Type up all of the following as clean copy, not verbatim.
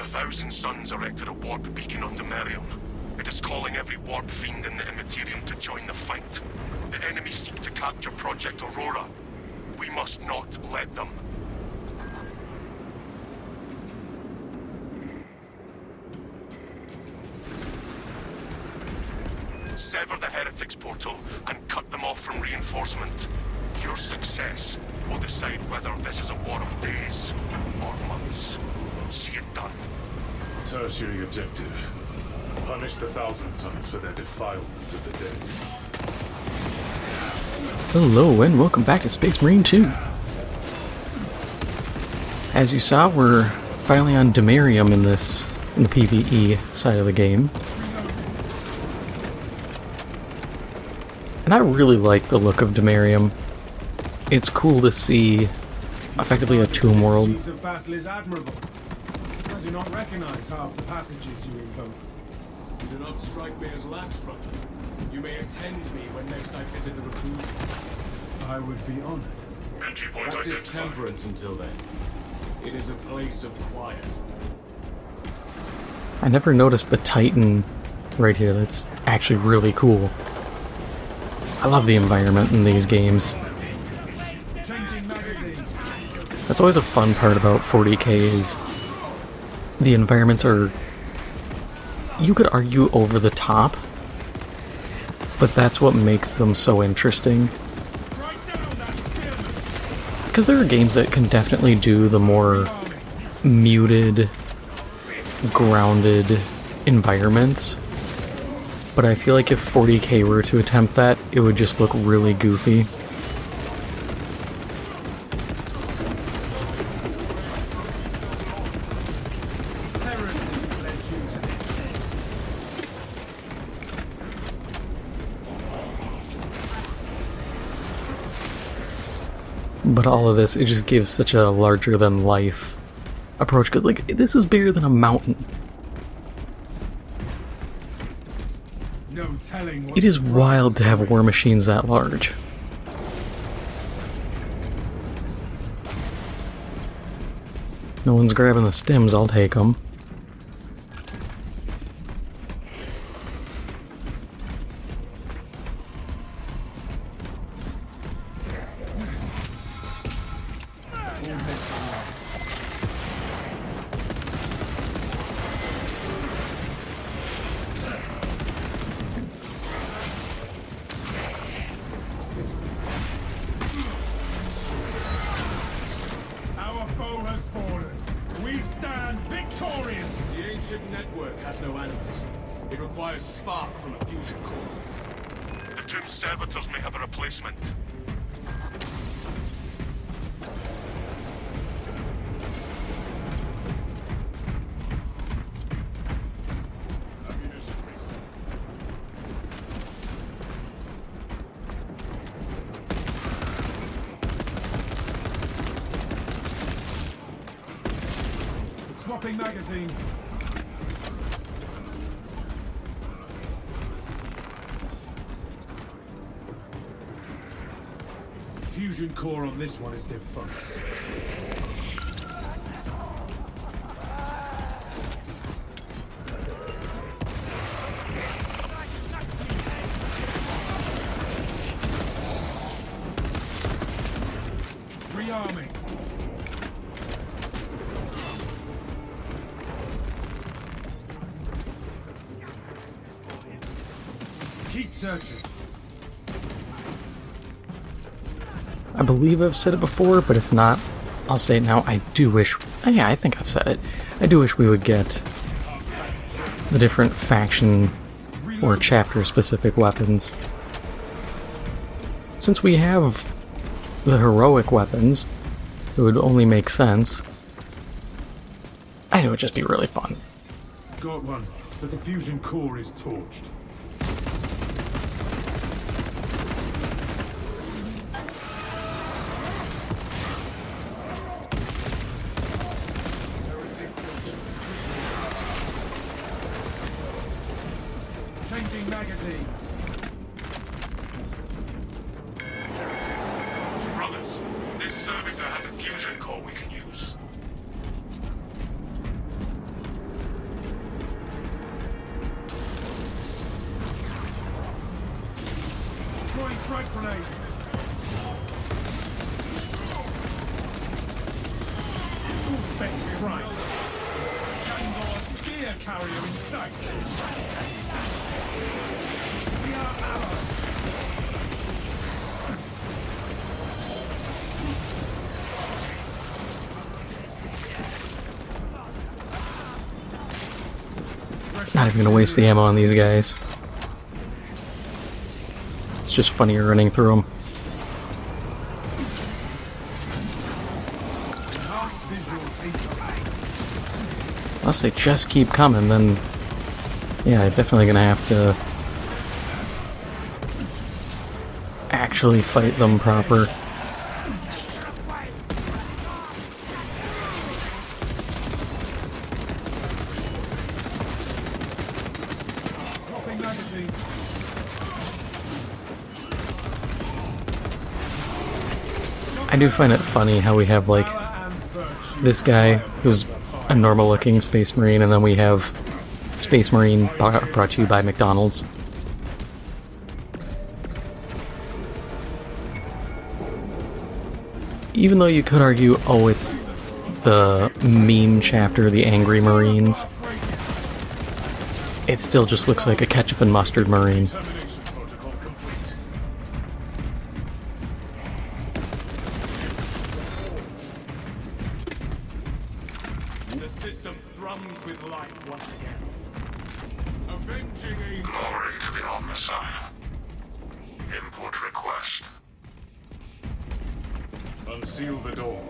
Thousand Suns erected a warp beacon on Demerium. It is calling every warp fiend in the Immaterium to join the fight. The enemy seek to capture Project Aurora. We must not let them. Sever the Heretics portal and cut them off from reinforcement. Your success will decide whether this is a war of days or months. See it done. Tertiary objective. Punish the Thousand Suns for their defilement of the dead. Hello and welcome back to Space Marine 2. As you saw, we're finally on Demerium in the PvE side of the game. And I really like the look of Demerium. It's cool to see effectively a tomb world. Of battle is admirable. I do not recognize half the passages you invoke. You do not strike me as lax, brother. You may attend me when next I visit the reclusive. I would be honored. Entry point Practice identified. temperance until then. It is a place of quiet. I never noticed the Titan right here. That's actually really cool. I love the environment in these games. That's always a fun part about 40k is the environments are, you could argue, over the top, but that's what makes them so interesting. Because there are games that can definitely do the more muted, grounded environments, but I feel like if 40k were to attempt that, it would just look really goofy. But all of this, it just gives such a larger-than-life approach, because, like, this is bigger than a mountain. No telling what It is wild to have war machines that large. No one's grabbing the stems, I'll take them. Our foe has fallen. We stand victorious. The ancient network has no animus. It requires spark from a fusion core. The tomb servitors may have a replacement. Swapping magazine. Fusion core on this one is defunct. Rearming. Keep searching. I believe I've said it before, but if not, I'll say it now. I do wish... yeah, I think I've said it. I do wish we would get the different faction or chapter-specific weapons. Since we have the heroic weapons, it would only make sense. I know it would just be really fun. Got one, but the fusion core is torched. Changing magazine. Brothers, this servitor has a fusion core we can use. Strike grenade. Full specs prime. Sandor spear carrier in sight. We are allied. Not even gonna waste the ammo on these guys. It's just funnier running through them. Unless they just keep coming, then yeah, I'm definitely gonna have to actually fight them proper. Swapping magazine. I do find it funny how we have like And virtue. this guy who's a normal looking Space Marine, and then we have Space Marine brought to you by McDonald's. Even though you could argue, oh, it's the meme chapter, the Angry Marines, it still just looks like a ketchup and mustard Marine. Termination protocol complete. The system thrums with life once again. Avenging a Glory to the Omnissiah. Input request. Unseal the door.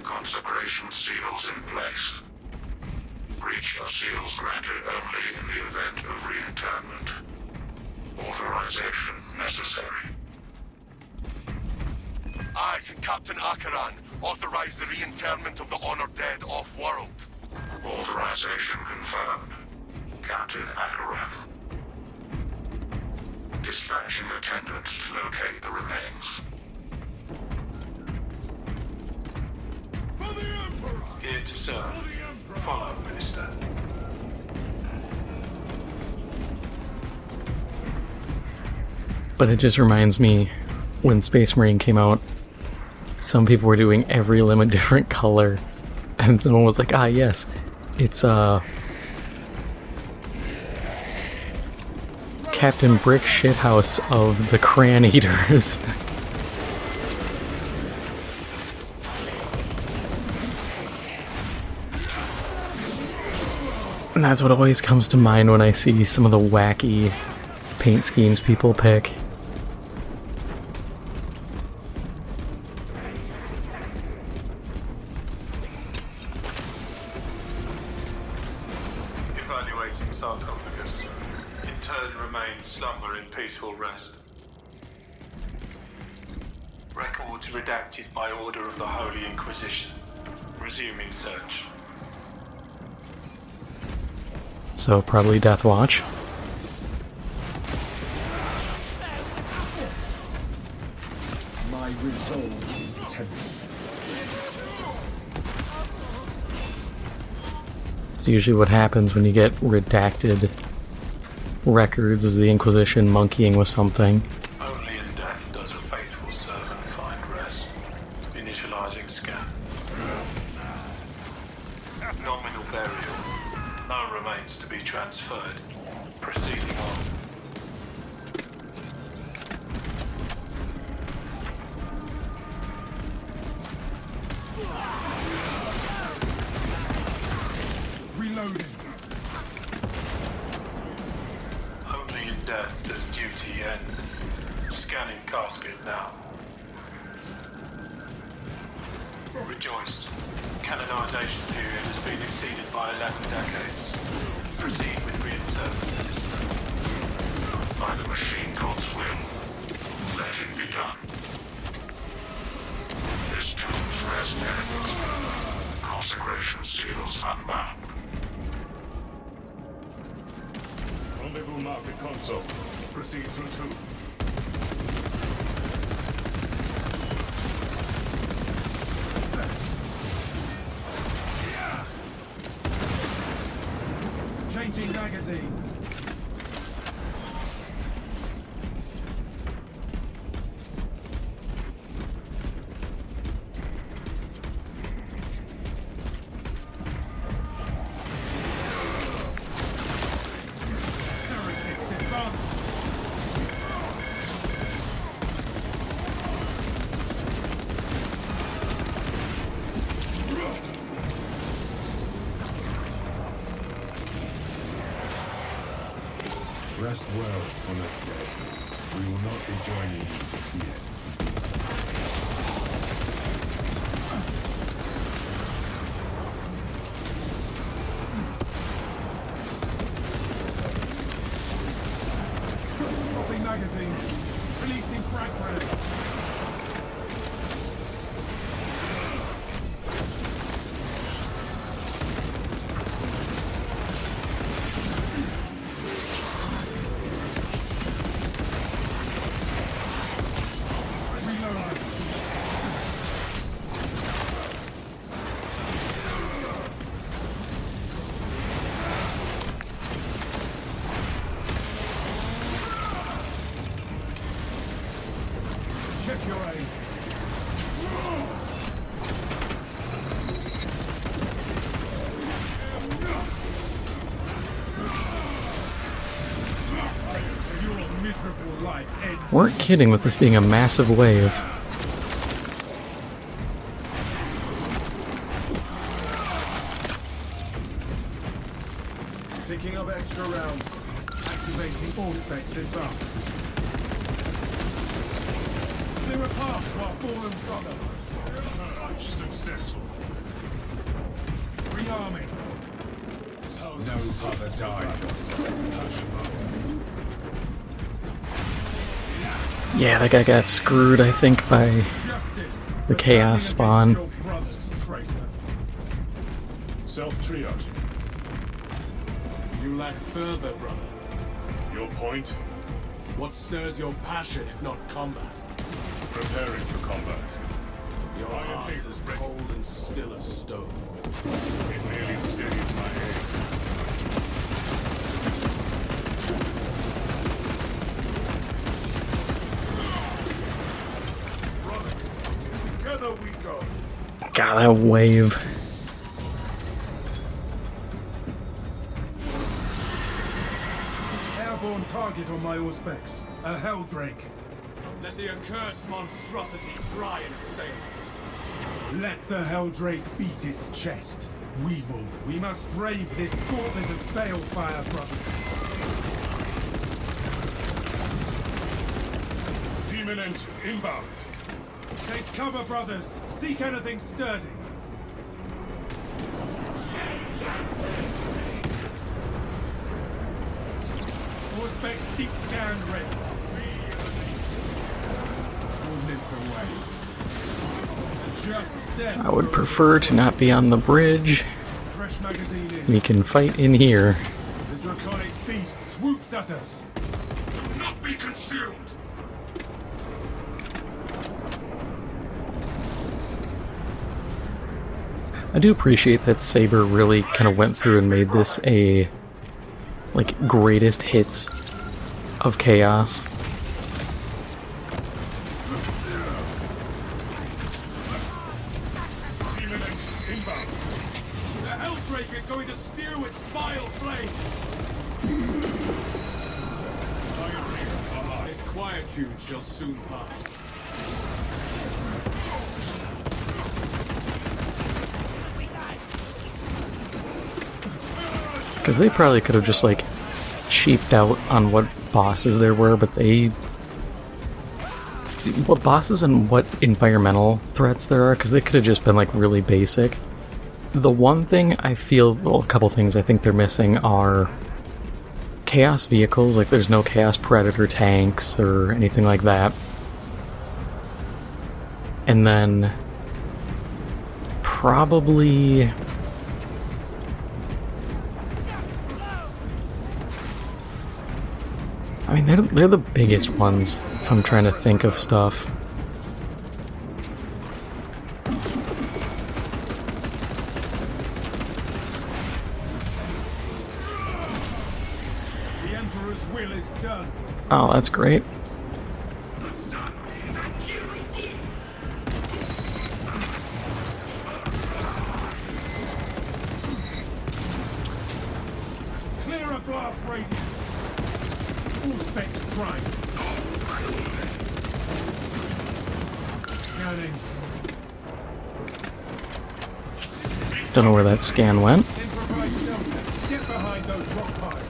Consecration seals in place. Breach of seals granted only in the event of reinterment. Authorization necessary. I, Captain Akaran, authorize the reinterment of the honored dead off-world. Authorization confirmed. Captain Akaran. Dispatching attendants to locate the remains. For the Emperor! Here to serve. Follow, Minister. But it just reminds me, when Space Marine came out, some people were doing every limb a different color, and someone was like, ah yes, it's Captain Brick Shithouse of the Cran Eaters. And that's what always comes to mind when I see some of the wacky paint schemes people pick. Evaluating sarcophagus. Interred remains slumber in peaceful rest. Records redacted by order of the Holy Inquisition. Resuming search. So probably Death Watch. My resolve is tempered. It's usually what happens when you get redacted records, is the Inquisition monkeying with something. Only in death does a faithful servant find rest. Initializing scan. Nominal burial. No remains to be transferred. Proceeding on. Reloading. Only in death does duty end. Scanning casket now. Rejoice. Canonization period has been exceeded by 11 decades. Proceed with reinterment, Minister. By the machine god's will, let it be done. This tomb's rest ends. Consecration seals unbound. Rendezvous market console. Proceed through 2. Changing magazine. Rest well on that day. We will not be joining you just yet. Swapping magazines. Releasing frag grenade. Check your aim. Your miserable life ends. Weren't kidding with this being a massive wave. Picking up extra rounds. Activating all specs advanced. Clear a path to our fallen brother. Much successful. Rearming. No other dies. Yeah, that guy got screwed, I think, by Justice. the chaos spawn. Your brothers, traitor. Self-triage. You lack further, brother. Your point? What stirs your passion if not combat? Preparing for combat. Your heart is as cold and still as stone. It merely steadies my aim. Together we go. God, that wave. Airborne target on my Auspex. A Helldrake. Let the accursed monstrosity try and assail us. Let the Helldrake beat its chest. We will. We must brave this gauntlet of balefire, brothers. Demon engine inbound. Take cover, brothers. Seek anything sturdy. Auspex deep scan ready. Ordnance away. Just death. I would prefer to not be on the bridge. Fresh magazine in. We can fight in here. The draconic beast swoops at us. Do not be consumed! I do appreciate that Saber really kind of went through and made this a, like, greatest hits of chaos. Demon engine inbound. The Helldrake is going to spew its vile flame. This quietude shall soon pass. Because they probably could have just, like, cheaped out on what bosses there were, but they... What bosses and what environmental threats there are, because they could have just been, like, really basic. The one thing I feel, well, a couple things I think they're missing are chaos vehicles, like there's no chaos predator tanks or anything like that. And then probably... I mean, they're the biggest ones, if I'm trying to think of stuff. The Emperor's will is done. Oh, that's great. Clear a blast radius. All specs prime. Scanning. Don't know where that scan went. Improvise shelter. Get behind those rock piles.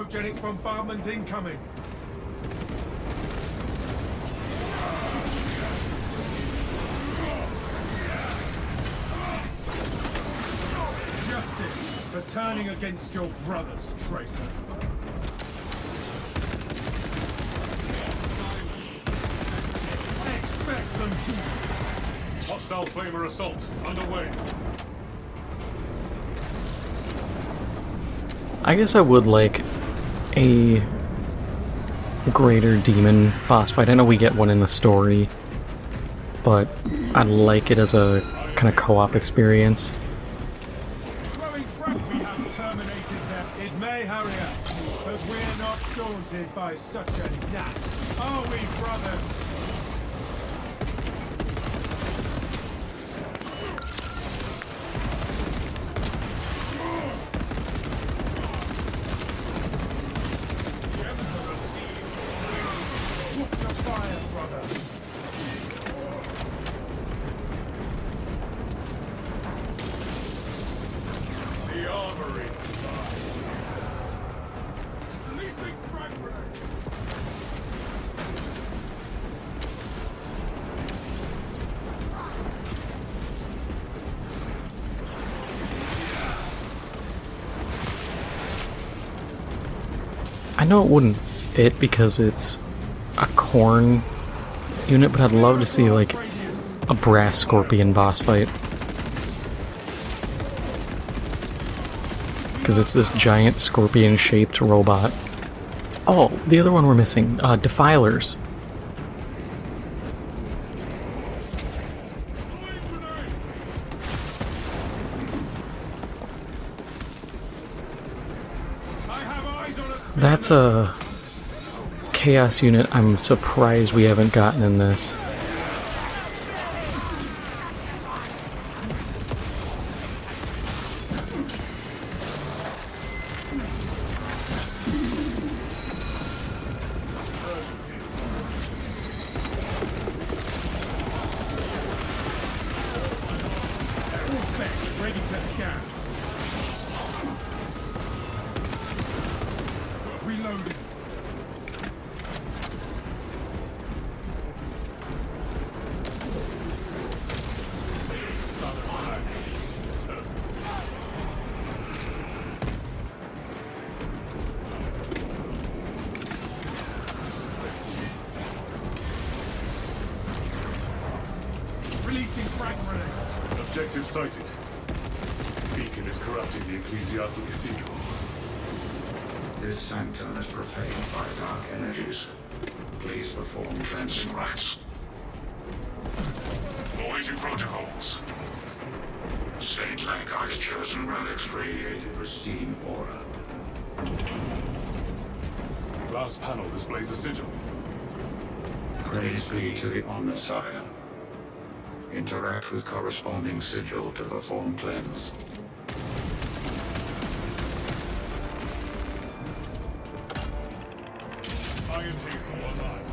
cryogenic bombardment incoming. Justice for turning against your brothers, traitor. Expect some heat. Hostile flamer assault underway. I guess I would like a greater demon boss fight. I know we get one in the story, but I'd like it as a kind of co-op experience. Growing front, we have terminated them. It may hurry us, but we're not daunted by such a gnat. Are we, brothers? Watch your fire, brother. The armory. Releasing frag grenade. I know it wouldn't fit because it's a corn unit, but I'd love to see like a brass scorpion boss fight. Because it's this giant scorpion-shaped robot. Oh, the other one we're missing, Defilers. I have eyes on a That's a chaos unit I'm surprised we haven't gotten in this. All specs ready to scan. Reloading. Releasing frag grenade. Objective sighted. Beacon is corrupting the ecclesiastical cathedral. This sanctum is profaned by dark energies. Please perform cleansing rites. Awaiting protocols. Saint Lankai's chosen relics radiated pristine aura. Last panel displays a sigil. Praise be to the Omnissiah. Interact with corresponding sigil to perform cleanse. Iron Halo online.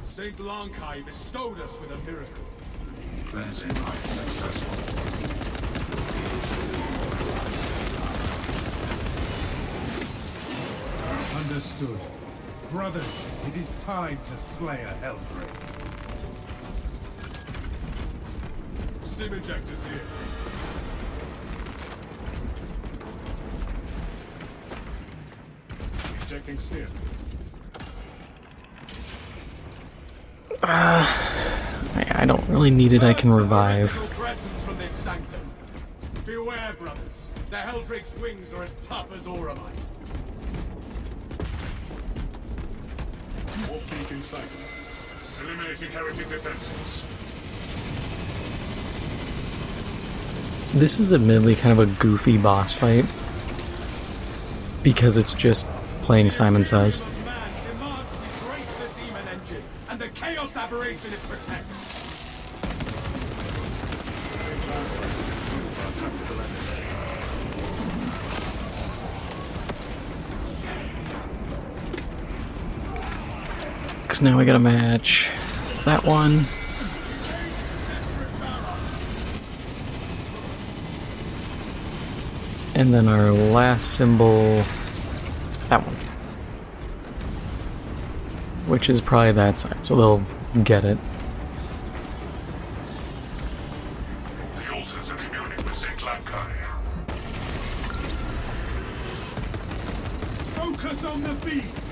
Saint Lankai bestowed us with a miracle. Cleansing rite successful. Understood. Brothers, it is time to slay a Helldrake. Stim injectors here. Injecting stim. I don't really need it, I can revive. Presence from this sanctum. Beware, brothers. The Helldrake's wings are as tough as Auramite. Warp beacon sighted. Eliminating heretic defenses. This is admittedly kind of a goofy boss fight, because it's just playing Simon Says. Man demands we break the demon engine and the chaos aberration it protects. Because now we gotta match that one. And then our last symbol, that one. Which is probably that side, so they'll get it. The altars are communing with Reliquary. Focus on the beast!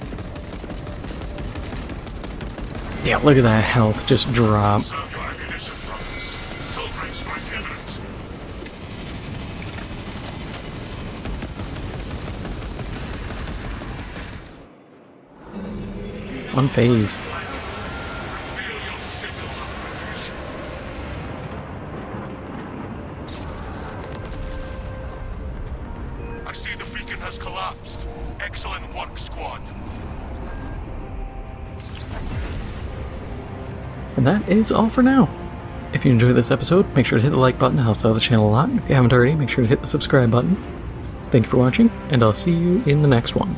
Yeah, look at that health just drop. Serve your ammunition, brothers. Filtering strike imminent. Unfazed. Reveal your sigils of rage. I see the beacon has collapsed. Excellent work, squad. And that is all for now. If you enjoyed this episode, make sure to hit the like button, it helps out the channel a lot. If you haven't already, make sure to hit the subscribe button. Thank you for watching, and I'll see you in the next one.